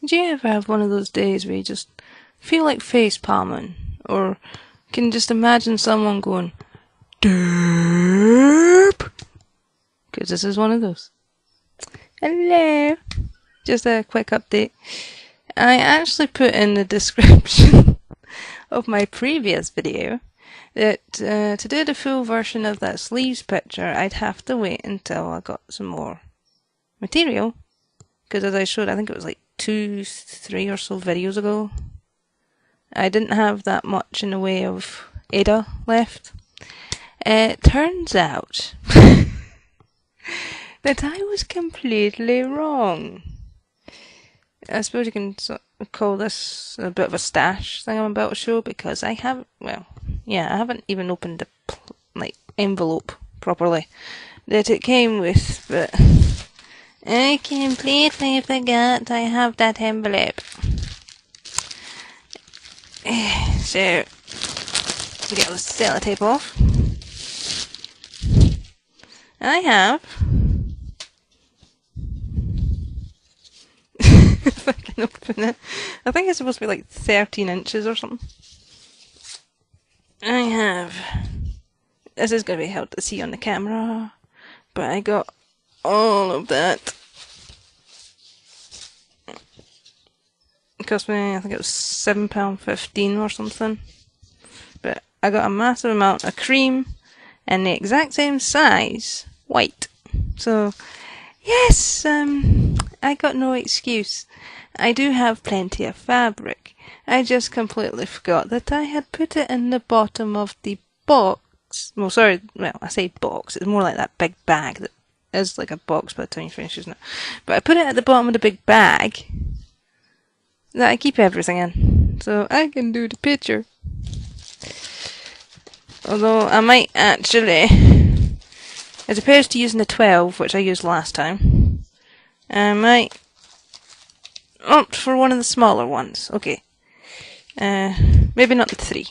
Do you ever have one of those days where you just feel like face palming, or can just imagine someone going, derp? Because this is one of those. Hello! Just a quick update. I actually put in the description of my previous video that to do the full version of that sleeves picture, I'd have to wait until I got some more material. Because as I showed, I think it was like 2-3 or so videos ago, I didn't have that much in the way of Ada left. It turns out that I was completely wrong. I suppose you can call this a bit of a stash thing I'm about to show, because I haven't, well, yeah, I haven't even opened the envelope properly that it came with, but I completely forgot I have that envelope. So, to get the sellotape off, I have if I can open it. I think it's supposed to be like 13 inches or something. I have, this is going to be hard to see on the camera, but I got all of that. It cost me, I think it was £7.15 or something. But I got a massive amount of cream and the exact same size white. So, yes, I got no excuse. I do have plenty of fabric. I just completely forgot that I had put it in the bottom of the box. Well, sorry, well, I say box. It's more like that big bag that is like a box by the time you finish using it. But I put it at the bottom of the big bag that I keep everything in, so I can do the picture. Although I might actually, as opposed to using the 12, which I used last time, I might opt for one of the smaller ones. Okay, maybe not the 3.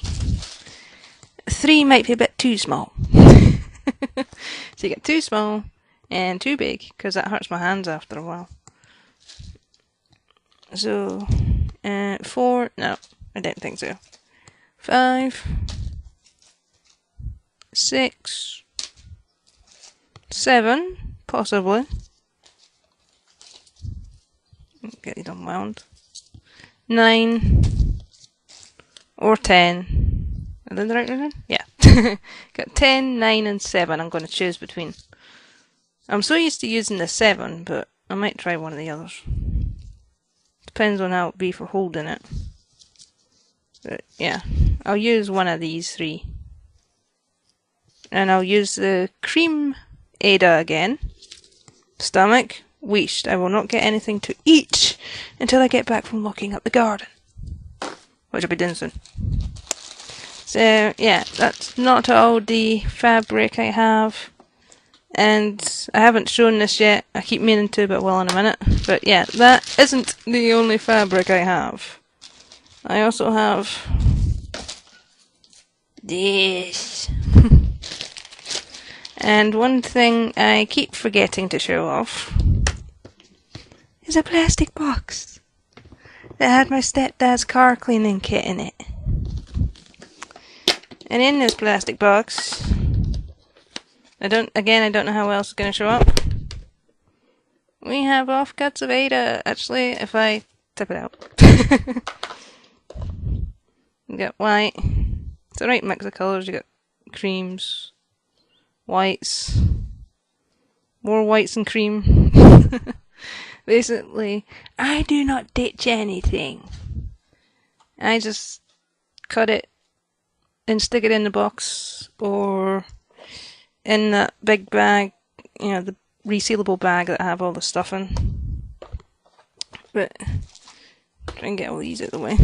3 might be a bit too small. So you get 2 small and 2 big, because that hurts my hands after a while. So, 4, no, I don't think so. 5, 6, 7, possibly. Get it unwound. 9, or 10. Are they the right one? Yeah. Got 10, 9, and 7 I'm going to choose between. I'm so used to using the 7, but I might try one of the others. Depends on how it be for holding it. But yeah, I'll use one of these 3. And I'll use the cream Ada again. Stomach, wished. I will not get anything to eat until I get back from locking up the garden, which I'll be doing soon. So yeah, that's not all the fabric I have. And I haven't shown this yet. I keep meaning to, but well in a minute. But yeah, that isn't the only fabric I have. I also have this. And one thing I keep forgetting to show off is a plastic box that had my stepdad's car cleaning kit in it. And in this plastic box, I don't know how else it's going to show up. We have offcuts of Ada. Actually, if I tip it out. You got white. It's the right mix of colours. You got creams, whites, more whites and cream. Basically, I do not ditch anything. I just cut it and stick it in the box, or in that big bag, you know, the resealable bag that I have all the stuff in. But try and get all these out of the way.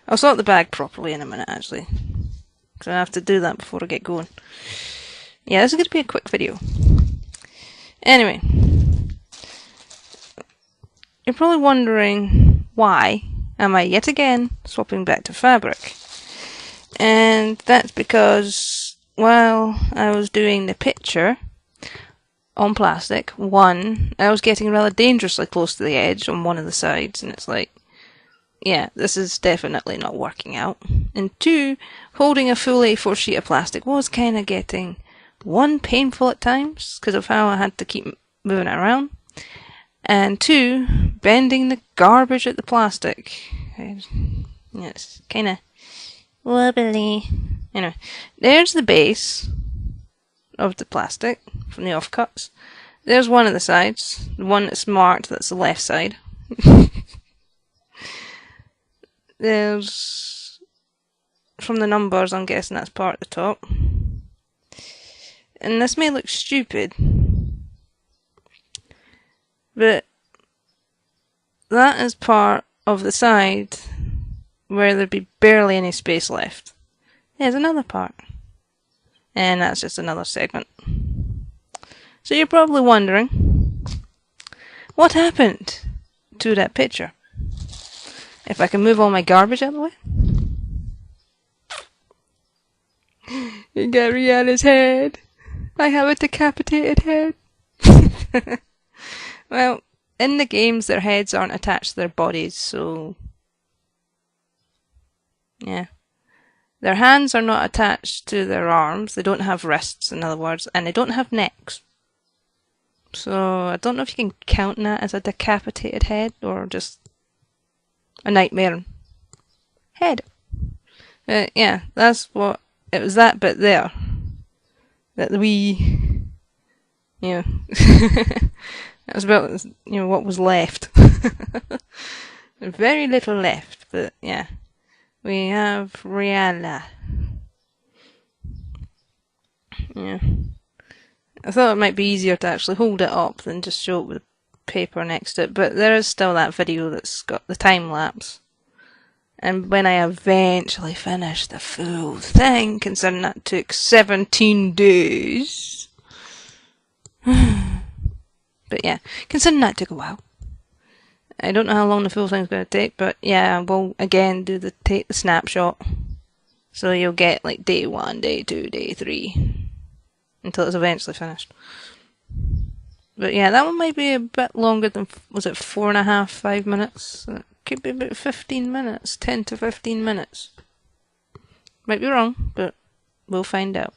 I'll sort the bag properly in a minute, actually, because I have to do that before I get going. Yeah, this is going to be a quick video. Anyway, you're probably wondering why am I yet again swapping back to fabric. And that's because while I was doing the picture on plastic. One, I was getting rather dangerously close to the edge on one of the sides, and it's like, yeah, this is definitely not working out. And two, holding a full A4 sheet of plastic was kind of getting, one, painful at times, because of how I had to keep moving it around, and two, bending the garbage at the plastic. It's kind of wobbly. Anyway, there's the base of the plastic from the offcuts. There's one of the sides, the one that's marked, that's the left side. There's, from the numbers, I'm guessing that's part of the top. And this may look stupid, but that is part of the side where there'd be barely any space left. There's another part. And that's just another segment. So you're probably wondering, what happened to that picture? If I can move all my garbage out of the way. You got Rihanna's head. I have a decapitated head. Well, in the games their heads aren't attached to their bodies, so yeah. Their hands are not attached to their arms. They don't have wrists, in other words, and they don't have necks. So I don't know if you can count that as a decapitated head or just a nightmare head. Yeah, that's what it was. That bit there that we, that was about what was left. Very little left, but yeah. We have Rihanna. Yeah. I thought it might be easier to actually hold it up than just show it with paper next to it, but there is still that video that's got the time lapse. And when I eventually finished the full thing, considering that took 17 days. But yeah, considering that took a while. I don't know how long the full thing's going to take, but yeah, we'll again take the snapshot. So you'll get like day 1, day 2, day 3, until it's eventually finished. But yeah, that one might be a bit longer than, was it 4.5, 5 minutes? It could be about 15 minutes, 10 to 15 minutes. Might be wrong, but we'll find out.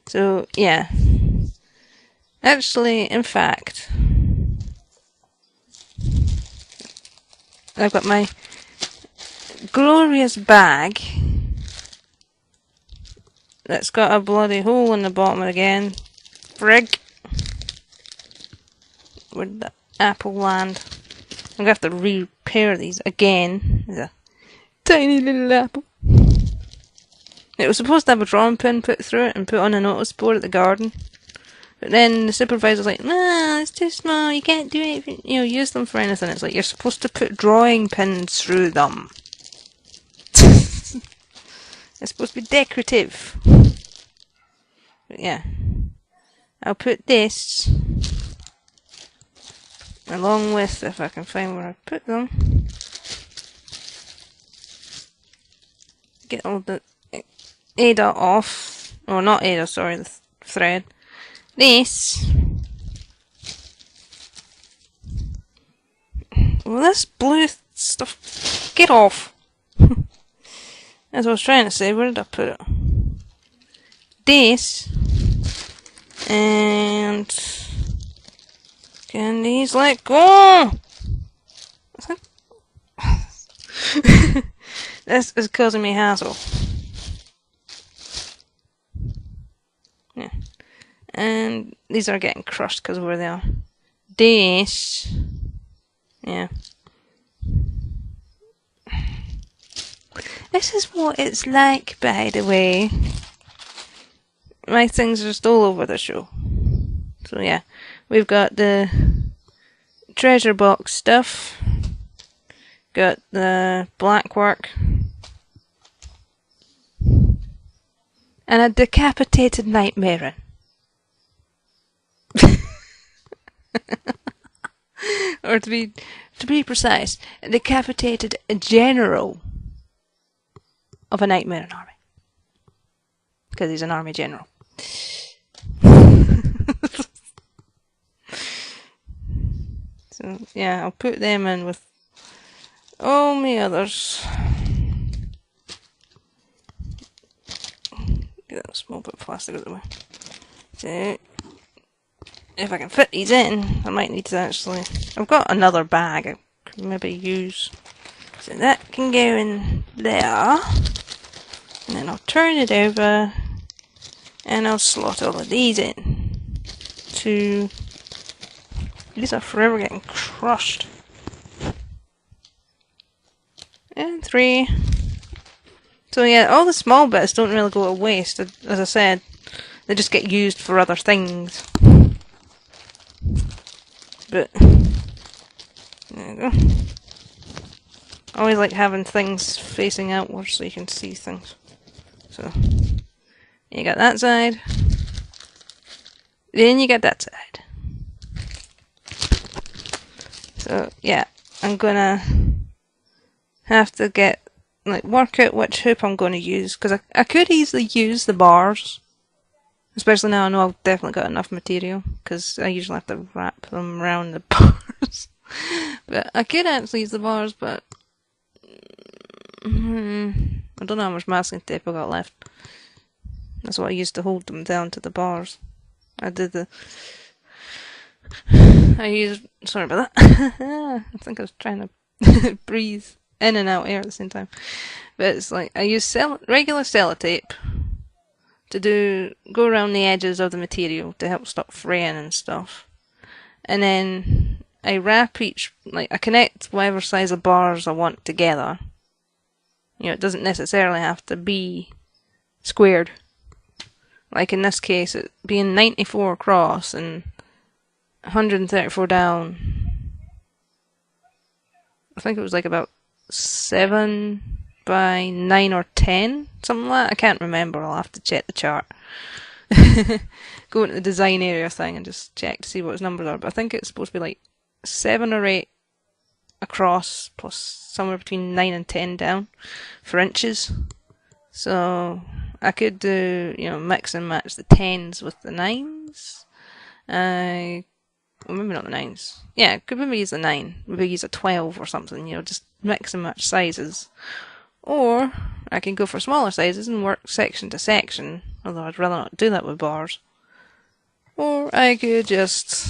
So yeah. Actually, in fact, I've got my glorious bag that's got a bloody hole in the bottom again. Frig. Where'd the apple land? I'm going to have to repair these again. There's a tiny little apple. It was supposed to have a drawing pin put through it and put on a notice board at the garden. But then the supervisor's like, nah, it's too small, you can't do it, use them for anything. It's like, you're supposed to put drawing pins through them. It's supposed to be decorative. But yeah. I'll put this along with, if I can find where I put them, get all the Ada off. Oh, not Ada, sorry, the thread. This. Well, this blue stuff. Get off. As I was trying to say, where did I put it? This. And. Can these let go? This is causing me hassle. Yeah. And these are getting crushed because of where they are. This. Yeah. This is what it's like, by the way. My things are just all over the show. So yeah. We've got the treasure box stuff. Got the black work. And a decapitated nightmare. Or to be precise, a decapitated general of a nightmare army. Because he's an army general. So yeah, I'll put them in with all my others. Get that small bit of plastic out of the way. So if I can fit these in, I might need to actually... I've got another bag I could maybe use. So that can go in there. And then I'll turn it over. And I'll slot all of these in. These are forever getting crushed. And 3. So yeah, all the small bits don't really go to waste. As I said, they just get used for other things. But there you go. I always like having things facing outwards so you can see things. So you got that side. Then you got that side. So yeah, I'm gonna have to work out which hoop I'm going to use, because I could easily use the bars, especially now I know I've definitely got enough material, because I usually have to wrap them around the bars. But I could actually use the bars, but I don't know how much masking tape I got left. That's what I used to hold them down to the bars. Sorry about that. I think I was trying to breathe in and out air at the same time. But it's like I use regular sellotape to go around the edges of the material to help stop fraying and stuff. And then I wrap I connect whatever size of bars I want together. You know, it doesn't necessarily have to be squared. Like in this case, it being 94 across and 134 down. I think it was like about 7 by 9 or 10, something like that. I can't remember. I'll have to check the chart. Go into the design area thing and just check to see what its numbers are. But I think it's supposed to be like 7 or 8 across, plus somewhere between 9 and 10 down for inches. So I could do, mix and match the 10s with the 9s. Well, maybe not the 9s. Yeah, could maybe use a 9. Maybe use a 12 or something, just mix and match sizes. Or I can go for smaller sizes and work section to section, although I'd rather not do that with bars. Or I could just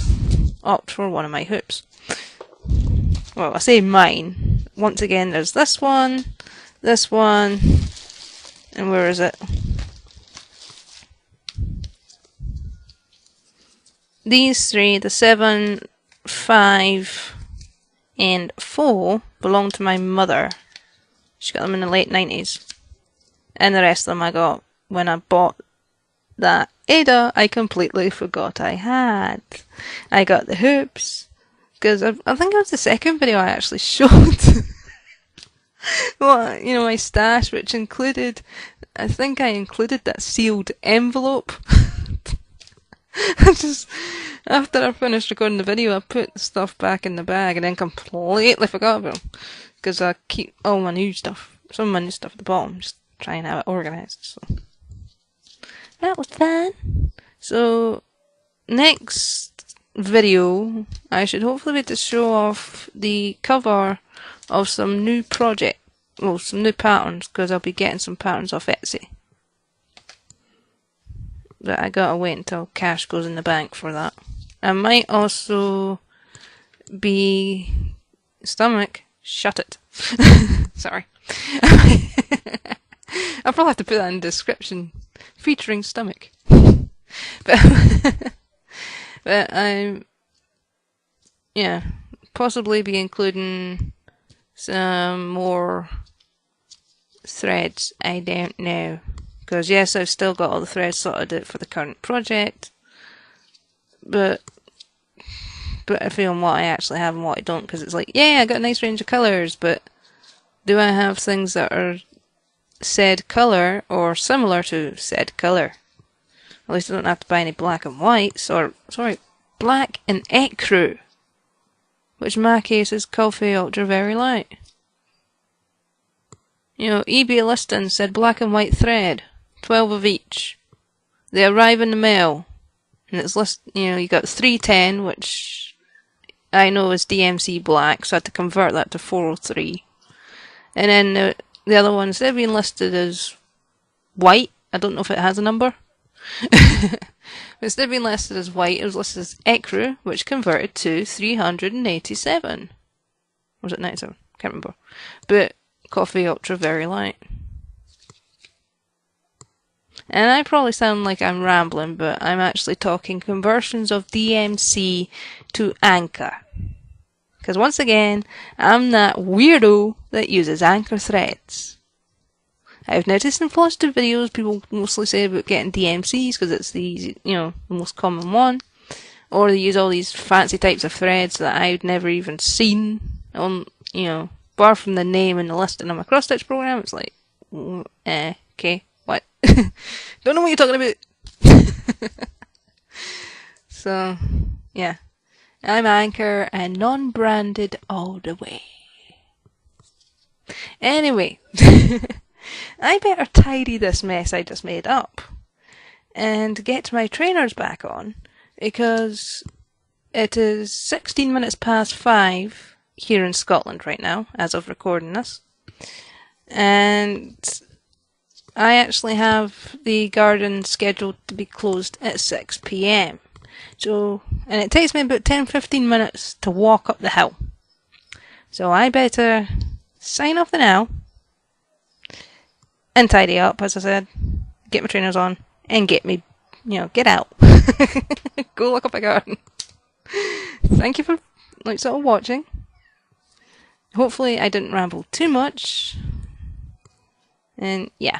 opt for one of my hoops. Well, I say mine. Once again, there's this one, and where is it? These 3, the 7, 5, and 4, belong to my mother. She got them in the late 90s. And the rest of them I got when I bought that Ada I completely forgot I had. I got the hoops, because I think it was the second video I actually showed. Well, my stash, which included, I think I included that sealed envelope. After I finished recording the video, I put the stuff back in the bag and then completely forgot about them. Because I keep all my new stuff, some of my new stuff at the bottom, just trying to have it organised. So that was fun. So next video, I should hopefully be able to show off the cover of some new some new patterns, because I'll be getting some patterns off Etsy. But I gotta wait until cash goes in the bank for that. I might also be stomach. Shut it. Sorry. I'll probably have to put that in the description. Featuring stomach. But I'm possibly be including some more threads. I don't know. Because yes, I've still got all the threads sorted out for the current project, but I feel on what I actually have and what I don't, because it's like, yeah, I got a nice range of colours, but do I have things that are said colour or similar to said colour? At least I don't have to buy any black and whites, or, sorry, black and ecru, which in my case is coffee ultra very light. eBay listing said black and white thread, 12 of each. They arrive in the mail, and it's you got 310, which I know is DMC black, so I had to convert that to 403. And then the other one, instead of being listed as white, I don't know if it has a number. Instead of being listed as white, it was listed as ecru, which converted to 387. Or was it 97? Can't remember. But coffee ultra very light. And I probably sound like I'm rambling, but I'm actually talking conversions of DMC to Anchor. Because once again, I'm that weirdo that uses Anchor threads. I've noticed in Flosstube videos, people mostly say about getting DMCs because it's the easy, the most common one. Or they use all these fancy types of threads that I've never even seen on, bar from the name and the listing of my KosStitch program. It's like, okay, what? Don't know what you're talking about. So, yeah. I'm Anchor and non-branded all the way. Anyway, I better tidy this mess I just made up and get my trainers back on because it is 16 minutes past 5 here in Scotland right now as of recording this. And I actually have the garden scheduled to be closed at 6 PM. So, and it takes me about 10-15 minutes to walk up the hill. So I better sign off the now and tidy up, as I said, get my trainers on and get me, get out. Go look up my garden. Thank you for sort of watching. Hopefully I didn't ramble too much. And yeah.